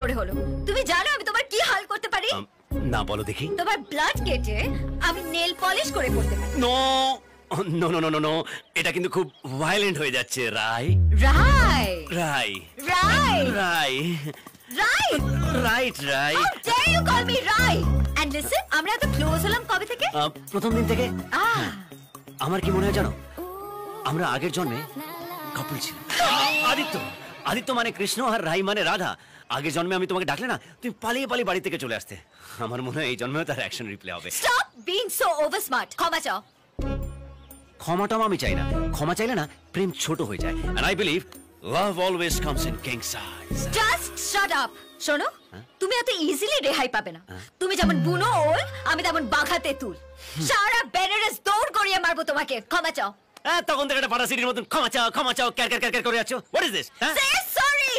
করে হলো? তুমি জানো আমি তোমার কি হাল করতে পারি? না বলো দেখি। তোমার ব্লাড কেটে আমি নেল পলিশ করে করতে পারি। No no no no no, এটা কিন্তু খুব ভায়োলেন্ট হয়ে যাচ্ছে। Right right right right right right right right. How dare you call me Rai? And listen, আমরা এত ক্লোজ হলাম কবে থেকে? প্রথম দিন থেকে। আহ আমার কি মনে হয় জানো, আমরা আগের জন্মে কাপল ছিলাম। আদিত্য, আদিত্য মানে কৃষ্ণ আর রাই মানে রাধা। আগের জন্মে আমি তোমাকে ডাকলে না, তুমি পালিয়ে পালিয়ে বাড়ি থেকে চলে আসতে। আমার মনে হয় এই জন্মেও তার অ্যাকশন রিপ্লে হবে। Stop being so over smart. ক্ষমা চাও। ক্ষমাটাও আমি চাই না। ক্ষমা চাইলে না প্রেম ছোট হয়ে যায়। And I believe love always comes in king size. Just shut up. শোনো, তুমি এত ইজিলি রেহাই পাবে না। তুমি যেমন বুনো ওল, আমি তেমন বাঘা তেঁতুল। সারা বেনারস দৌড় করিয়ে মারবো তোমাকে। ক্ষমা চাও। তখন থেকে একটা পাড়া সিটির মতন ক্ষমা চাও ক্ষমা চাও ক্যার ক্যার ক্যার ক্যার করে যাচ্ছ। What is this? Say sorry.